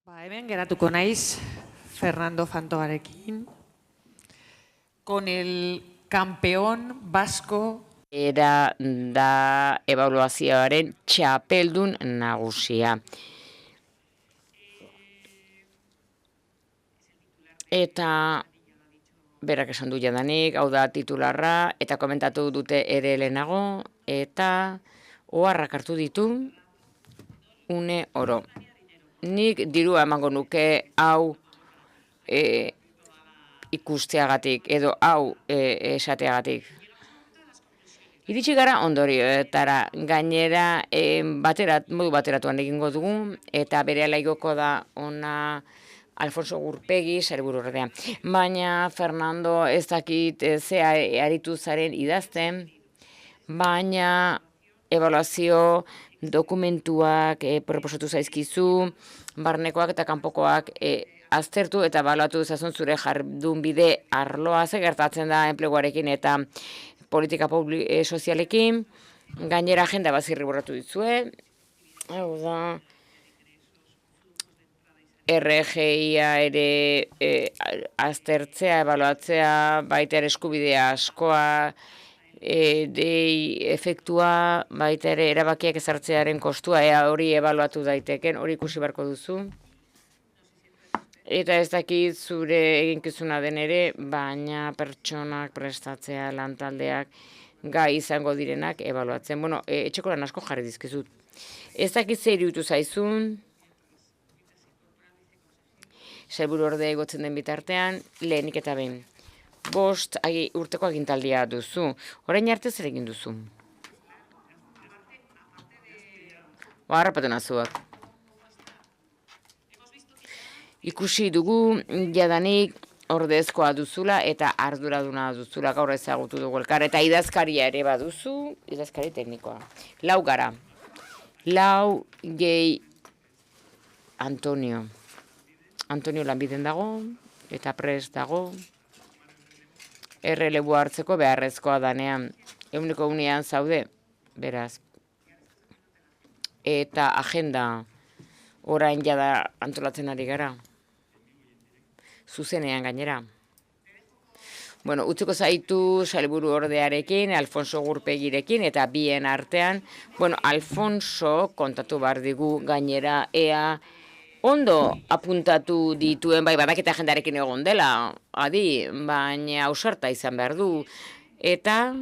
Hemen geratuko naiz Fernando Fantoarekin, con el campeón vasco. Era da ebaluazioaren txapeldun nagusia. Eta berak esan du jadanik, hau da titularra, eta komentatu dute ere lehenago, eta oharrak hartu ditu une oro. Nik dirua emango nuke hau ikusteagatik edo hau esateagatik. Iritsi gara ondorioetara, gainera modu bateratuan egingo dugu, eta berehala igoko da ona Alfonso Gurpegi, sailburuordea. Baina Fernando ez dakit zea aritu zaren idazten, baina ebaluazio dokumentuak proposatu zaizkizu, barnekoak eta kanpokoak aztertu eta ebaluatu dezazun zure jardun bide arloa, ze gertatzen da enpleguarekin eta politika sozialekin. Gainera agenda bat zirriborratu dizue, hau da RGIa ere aztertzea, ebaluatzea, baita ere eskubidea askoa, dei efektua, baita ere erabakiak ezartzearen kostua, hori ebaluatu daiteken, hori ikusi beharko duzu. Eta ez dakit zure eginkizuna den ere, baina pertsonak prestatzea, lantaldeak, gai izango direnak ebaluatzen. Bueno, etxeko lan asko jarri dizkizut. Ez dakit zer iruditu zaizun, sailburuordea igotzen den bitartean, lehenik eta behin. 5 urteko agintaldia duzu. Orain arte zer egin duzu? Harrapatu nazuak. Ikusi dugu jadanik ordezkoa duzula eta arduraduna duzula, gaur ezagutu dugu elkar, eta idazkaria ere baduzu, idazkari teknikoa. 4 gara. 4 gehi Antonio. Antonio lanbiden dago, eta prest dago. Errelebua hartzeko beharrezkoa danean. Eguneko unean zaude, beraz. Eta agenda orain jada antolatzen ari gara. Zuzenean gainera. Bueno, utziko zaitu sailburuordearekin, Alfonso Gurpegirekin, eta bien artean, bueno, Alfonso kontatu behar digu gainera ea ondo apuntatu dituen, bai, badaketa agendarekin egon dela, adi, baina ausarta izan behar du. Eta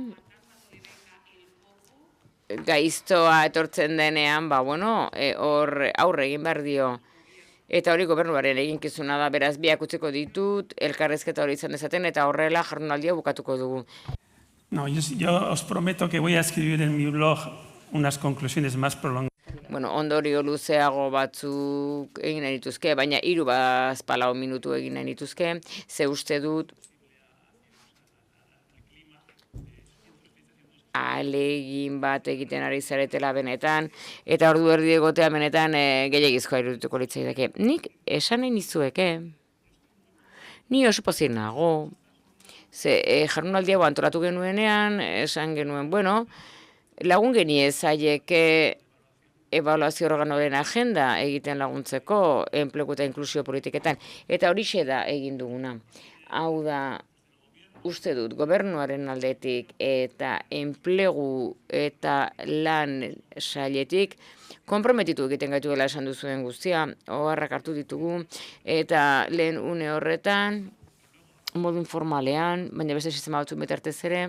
gaiztoa etortzen denean, bueno, hor aurre egin behar dio. Eta hori gobernuaren eginkizuna da, beraz biak utziko ditut, elkarrezketa hori izan dezaten, eta horrela jardunaldia bukatuko dugu. No, yo os prometo que voy a escribir en mi blog unas conclusiones más prolongadas. Bueno, ondorio luzeago batzuk egin nahi dituzke, baina 3 minutu egin nahi dituzke, ze uste dut ahalegin bat egiten ari zaretela benetan, eta ordu erdi egotea benetan gehiagizkoa irudituko litzaidake. Nik esan nahi nizueke, ni oso pozik nago, ze jardunaldi hau antolatu genuenean, esan genuen, bueno, lagun geniezaieke ebaluazio organoren agenda egiten laguntzeko enplegu eta inklusio politiketan, eta horixe da egin duguna. Hau da, uste dut, gobernuaren aldetik eta enplegu eta lan sailetik konprometitu egiten gaituela esan duzuen guztia, oharrak hartu ditugu, eta lehen une horretan, modu informalean, baina beste sistema batzuk bitartez ere,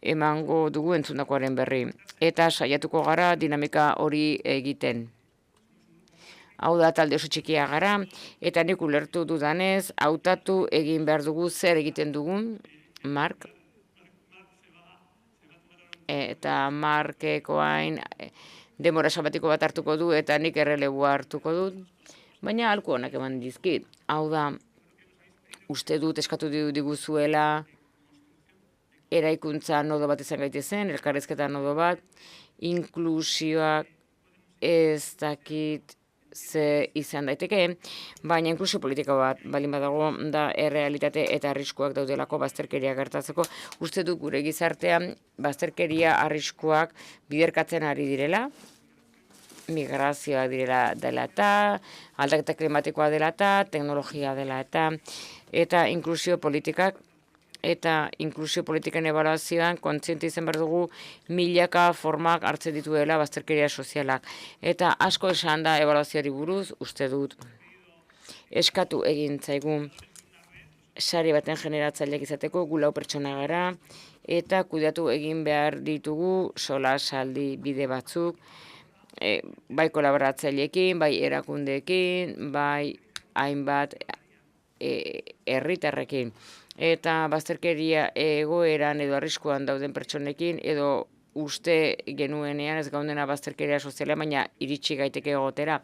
emango dugu entzundakoaren berri. Eta saiatuko gara dinamika hori egiten. Hau da talde oso txikia gara, eta nik ulertu dudanez, hautatu egin behar dugu zer egiten dugun, Mark. Eta Markekoain denbora sabatiko bat hartuko du, eta nik errelebua hartuko dut. Baina ahalko honak eman dizkit. Hau da, uste dut eskatu diguzuela, eraikuntza nodo bat izan gaitezen, elkarrezketa nodo bat, inklusioak ez dakit ze izan daiteke, baina inklusio politika bat balin badago da errealitate eta arriskuak daudelako bazterkeria gertatzeko. Uste dut gure gizartean bazterkeria arriskuak biderkatzen ari direla, migrazioa direla dela aldaketa klimatikoa dela teknologia dela eta inklusio politikak, eta inklusio politiken ebaluazioan kontziente izan behar dugu milaka formak hartzen dituela bazterkeria sozialak. Eta asko esan da ebaluazioari buruz, uste dut, eskatu egin zaigun sari baten generatzaileak izateko, gu 4 pertsona gara, eta kudeatu egin behar ditugu solasaldi bide batzuk, bai kolaboratzaileekin, bai erakundeekin, bai hainbat herritarrekin. Eta bazterkeria egoeran edo arriskuan dauden pertsonekin, edo uste genuenean ez gaundena bazterkeria soziala, baina iritsi gaiteke egotera.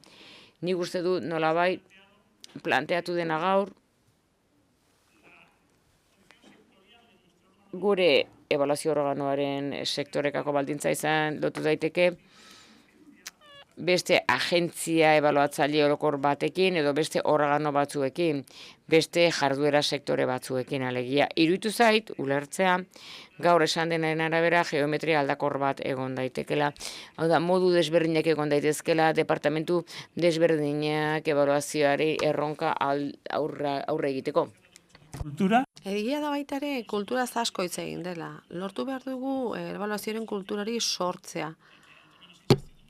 Nik uste dut nolabait planteatu dena gaur, gure ebaluazio organoaren sektorekako baldintza izan lotu daiteke beste agentzia ebaluatzaile orokor batekin edo beste organo batzuekin, beste jarduera sektore batzuekin alegia. Iruditu zait, ulertzea, gaur esan denaren arabera geometria aldakor bat egon daitekela. Hau da, modu desberdinak egon daitezkela, departamentu desberdinak ebaluazioari erronka aurre egiteko. Kultura? Egia da baita ere kulturaz asko hitz egin dela. Lortu behar dugu ebaluazioaren kulturari sortzea.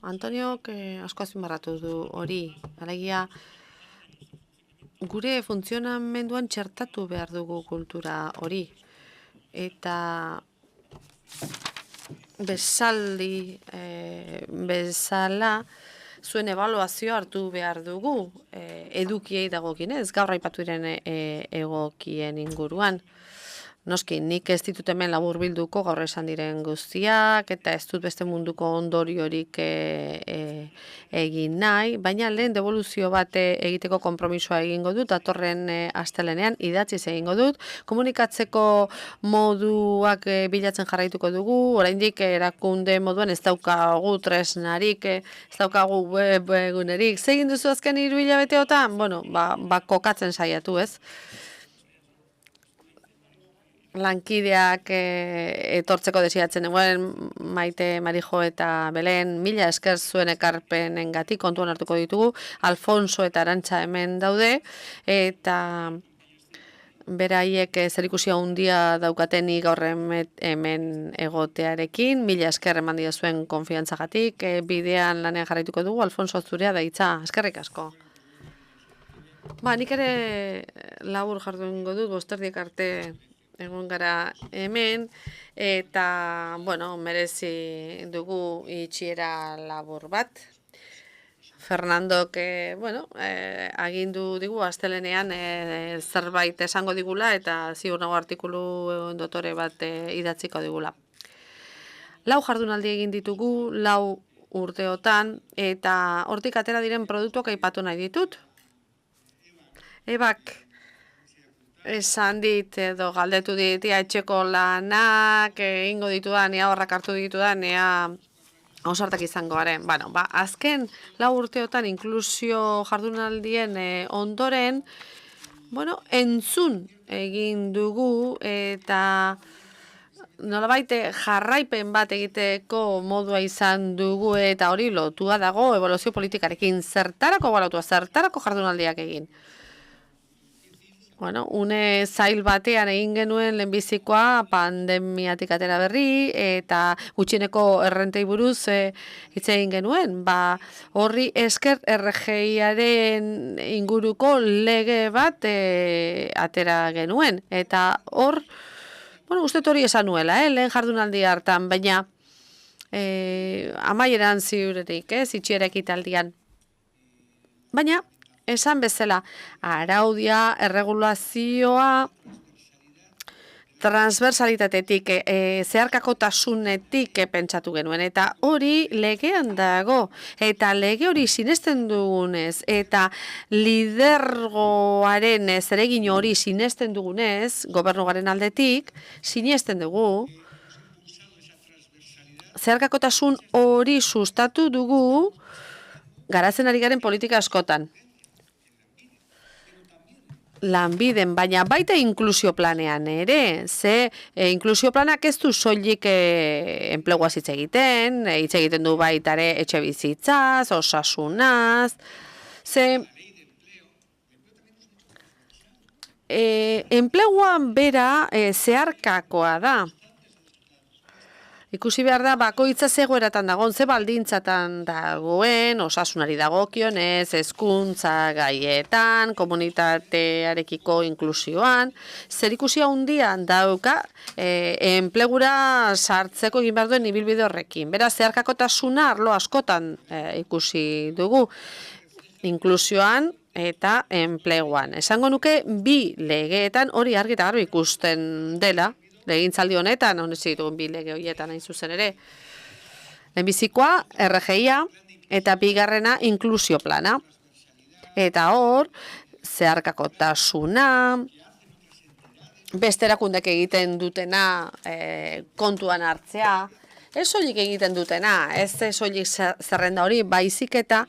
Antoniok asko azpimarratu du hori. Alegia, gure funtzionamenduan txertatu behar dugu kultura hori. Eta bezala zuen ebaluazio hartu behar dugu edukiei dagokienez, gaur aipatu diren egokien inguruan. Noski, nik ez ditut hemen laburbilduko gaur esan diren guztiak, eta ez dut beste munduko ondoriorik egin nahi, baina lehen devoluzio bat egiteko konpromisoa egingo dut, datorren astelenean idatziz egingo dut, komunikatzeko moduak bilatzen jarraituko dugu, oraindik erakunde moduan ez daukagu tresnarik, ez daukagu webegunerik. Zer egin duzu azken 3 hilabeteotan? Bueno, kokatzen saiatu, ez? Lankideak etortzeko desiatzen duen Maite, Marijo eta Belen, mila esker zuen ekarpenengatik kontuan hartuko ditugu, Alfonso eta Arantxa hemen daude, eta beraiek zerikusia handia daukatenik gaur hemen egotearekin, mila esker eman zuen konfiantzagatik, bidean lanean jarraituko dugu, Alfonso zurea da hitza, eskerrik asko. Nik ere labur jardungo dut, 5:30 arte egon gara hemen, eta, merezi dugu itxiera labur bat. Fernandok, agindu digu, astelenean zerbait esango digula, eta ziur nago artikulu dotore bat idatziko digula. 4 jardunaldi egin ditugu, 4 urteotan, eta hortik atera diren produktuak aipatu nahi ditut. Ebak, esan dit edo galdetu dit etxeko lanak egingo ditudan, ea horrak hartu ditudan, ea ausartak izango garen. Azken 4 urteotan inklusio jardunaldien ondoren, entzun egin dugu eta nolabait jarraipen bat egiteko modua izan dugu eta hori lotua dago ebaluazio politikarekin. Zertarako ebaluatua, zertarako jardunaldiak egin. Une zail batean egin genuen lehenbizikoa pandemiatik atera berri eta gutxieneko errentei buruz hitz egin genuen. Horri esker RGIaren inguruko lege bat atera genuen. Eta hor, uste hori esan nuela, lehen jardunaldi hartan, baina amaieran ziuretik, itxiera ekitaldian. Baina, esan bezala, araudia, erregulazioa, transversalitatetik, zeharkakotasunetik pentsatu genuen, eta hori legean dago, eta lege hori sinesten dugunez, eta lidergoaren zeregin hori sinesten dugunez, gobernuaren aldetik, sinesten dugu, zeharkakotasun hori sustatu dugu, garatzen ari garen politika askotan. lanbiden, baina baita inklusio planean ere, ze inklusio planak ez du soilik enpleguaz hitz egiten, hitz egiten du baita ere etxe bizitzaz, osasunaz, ze enpleguan bera zeharkakoa da. Ikusi behar da, bakoitza zegoeratan dagoen, ze baldintzatan dagoen, osasunari dagokionez, hezkuntza gaietan, komunitatearekiko inklusioan, zer ikusi handian dauka, enplegura sartzeko egin behar duen ibilbide horrekin. Beraz, zeharkakotasuna arlo askotan ikusi dugu, inklusioan eta enpleguan. Esango nuke, bi legeetan hori argi eta garbi ikusten dela, legintzaldi honetan, honez ditugun bi lege horietan hain zuzen ere. Lehenbizikoa, RGIa, eta bigarrena inklusio plana. Eta hor, zeharkakotasuna, beste erakundek egiten dutena kontuan hartzea, ez soilik egiten dutena, ez soilik zerrenda hori, baizik eta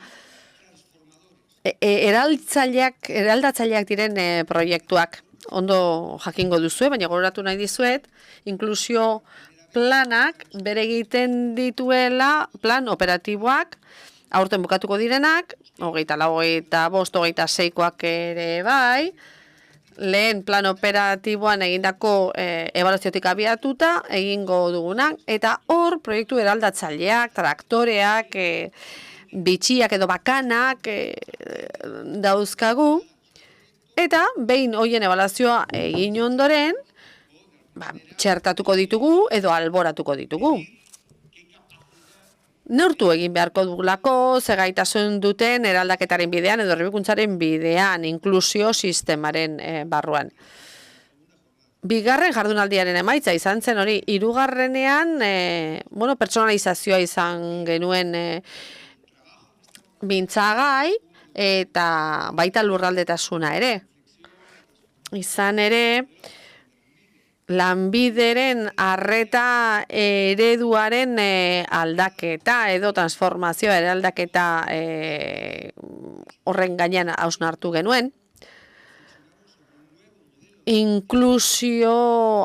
eraldatzaileak diren proiektuak. Ondo jakingo duzue, baina gogoratu nahi dizuet, inklusio planak bere egiten dituela plan operatiboak, aurten bukatuko direnak, 24, 25, 26koak ere bai, lehen plan operatiboan egindako ebaluaziotik abiatuta egingo dugunak, eta hor proiektu eraldatzaileak, traktoreak, bitxiak edo bakanak dauzkagu, eta behin hoien ebaluazioa egin ondoren, txertatuko ditugu edo alboratuko ditugu. Neurtu egin beharko dugulako, zegaitasun duten eraldaketaren bidean edo errebikuntzaren bidean, inklusio sistemaren barruan. Bigarren jardunaldiaren emaitza izan zen hori, hirugarrenean, pertsonalizazioa izan genuen mintzagai, eta baita lurraldetasuna ere. Izan ere, lanbideren arreta ereduaren aldaketa edo transformazioa ere aldaketa horren gainean hausnartu genuen. Inklusio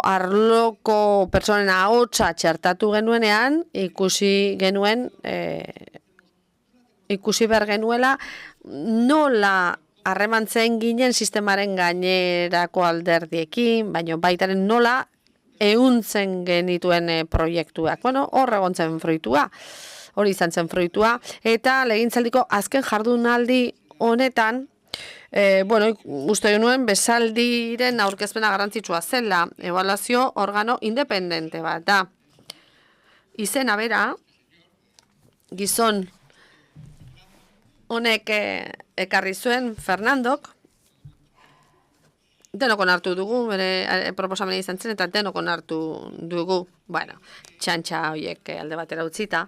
arloko pertsonen ahotsa txertatu genuenean, ikusi behar genuela nola harremantzen ginen sistemaren gainerako alderdiekin, baina baitaren nola ehuntzen genituen proiektuak. Hor egon zen fruitua, hori izan zen fruitua, eta legintzaldiko azken jardunaldi honetan, uste genuen bezaldiren aurkezpena garrantzitsua zela, ebaluazio organo independente bat da. Izena bera, gizon honek ekarri zuen Fernandok, denokon hartu dugu, bere proposamena izan zen, eta denokon hartu dugu, txantxa horiek alde batera utzita.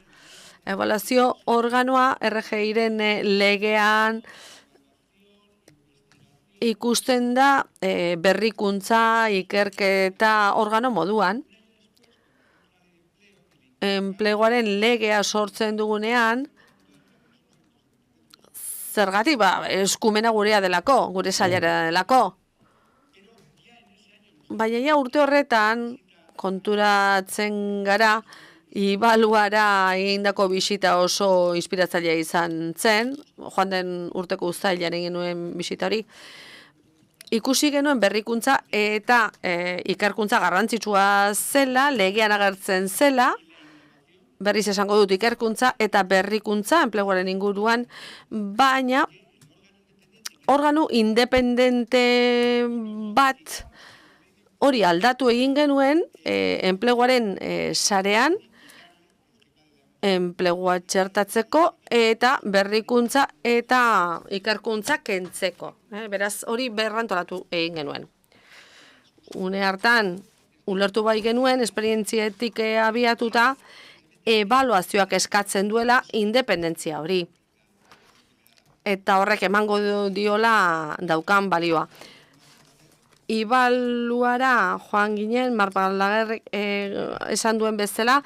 Ebaluazio organoa RGIren legean ikusten da berrikuntza, ikerketa organo moduan. Enpleguaren legea sortzen dugunean, zergatik, eskumena gurea delako, gure sailera delako. Baina urte horretan, konturatzen gara, ibaluara egindako bisita oso inspiratzailea izan zen, joan den urteko uztailean egin nuen bisita hori, ikusi genuen berrikuntza eta ikerkuntza garrantzitsua zela, legean agertzen zela, berriz esango dut ikerkuntza eta berrikuntza enpleguaren inguruan, baina organo independente bat hori aldatu egin genuen enpleguaren sarean, enplegua txertatzeko eta berrikuntza eta ikerkuntza kentzeko. Beraz, hori berrantolatu egin genuen. Une hartan, ulertu bai genuen, esperientzietik abiatuta, ebaluazioak eskatzen duela independentzia hori. Eta horrek emango diola daukan balioa. Ibaluara joan ginen, Marc Balaguer esan duen bezala,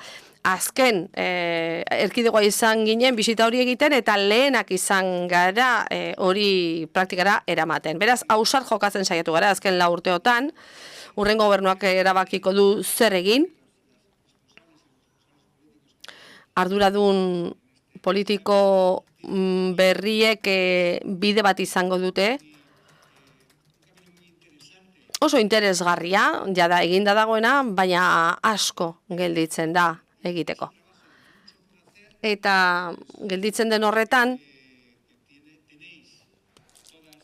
azken erkidegoa izan ginen bisita hori egiten eta lehenak izan gara hori praktikara eramaten. Beraz, ausart jokatzen saiatu gara azken 4 urteotan, hurrengo gobernuak erabakiko du zer egin. Arduradun politiko berriek bide bat izango dute. Oso interesgarria, jada eginda dagoena, baina asko gelditzen da egiteko. Eta gelditzen den horretan,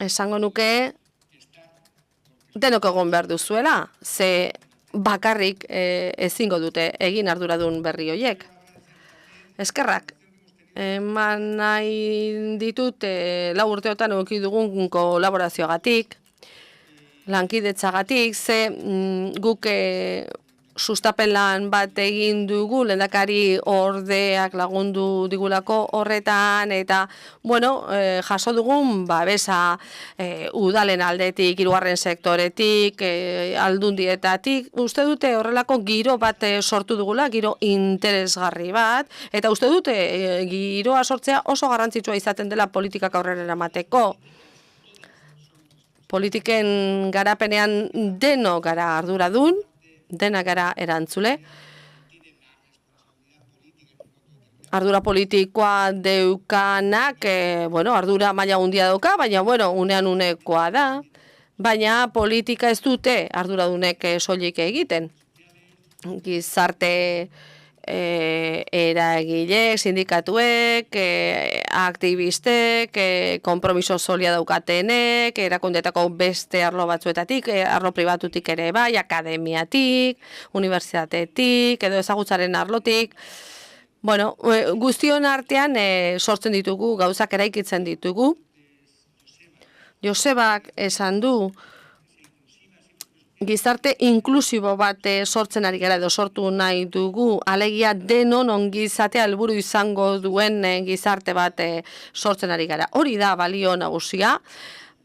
esango nuke denok egon behar duzuela, ze bakarrik ezingo dute egin arduradun berri horiek. Eskerrak, eman nahi ditut 4 urteotan eduki dugun kolaborazioagatik, lankidetzagatik, ze guk sustapen lan bat egin dugu, lehendakari ordeak lagundu digulako horretan, eta, bueno, jaso dugun, babesa udalen aldetik, 3. sektoretik, aldundietatik, uste dute horrelako giro bat sortu dugula, giro interesgarri bat, eta uste dute giroa sortzea oso garrantzitsua izaten dela politikak aurrera eramateko. Politiken garapenean deno gara arduradun, dena gara erantzule. Ardura politikoa deukanak, ardura maila handia dauka, baina, unean unekoa da. Baina politika ez dute arduradunek soilik egiten. Gizarte eragilek, sindikatuek, aktivistek, konpromiso solia daukatenek, erakundetako beste arlo batzuetatik, arlo pribatutik ere bai, akademiatik, unibertsitatetik, edo ezagutzaren arlotik. Bueno, guztion artean sortzen ditugu, gauzak eraikitzen ditugu. Josebak esan du, gizarte inklusibo bat sortzen ari gara edo sortu nahi dugu, alegia denon ongizatea helburu izango duen gizarte bat sortzen ari gara. Hori da balio nagusia,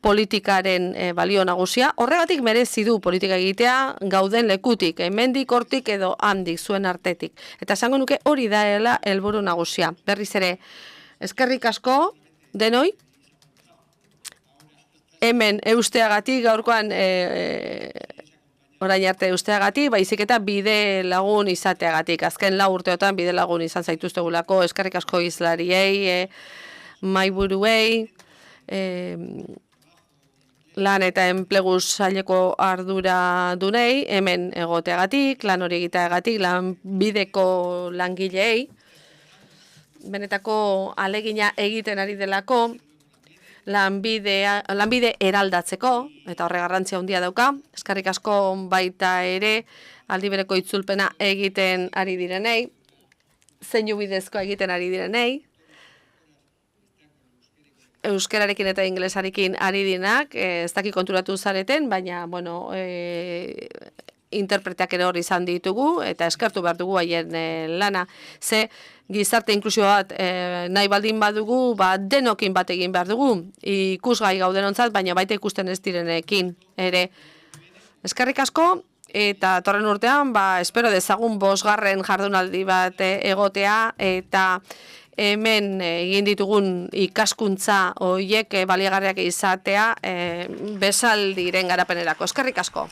politikaren balio nagusia, horregatik merezi du politika egitea gauden lekutik, hemendik, hortik edo handik zuen artetik. Eta esango nuke hori da helburu nagusia. Berriz ere, eskerrik asko denoi, hemen eusteagatik gaurkoan orain arte eusteagatik, baizik eta bide lagun izateagatik. Azken 4 urteotan bide lagun izan zaituztegulako, eskerrik asko hizlariei, mahaiburuei, lan eta enplegu saileko arduradunei, hemen egoteagatik, lan hori egiteagatik, lanbideko langileei, benetako alegina egiten ari delako, lanbide eraldatzeko, eta horre garrantzia handia dauka, eskerrik asko baita ere aldi bereko itzulpena egiten ari direnei, zeinu bidezko egiten ari direnei, euskerarekin eta inglesarekin ari dinak, ez daki konturatu zareten, baina, interpreteak ere hori izan ditugu, eta eskertu behar dugu haien lana. Ze gizarte inklusio bat nahi baldin badugu, denokin bat egin behar dugu, ikusgai gaudenontzat, baina baita ikusten ez direnekin ere. Eskerrik asko, eta torren urtean, espero dezagun 5. jardunaldi bat egotea, eta hemen egin ditugun ikaskuntza horiek baliagarriak izatea besaldiren garapenerako. Eskerrik asko.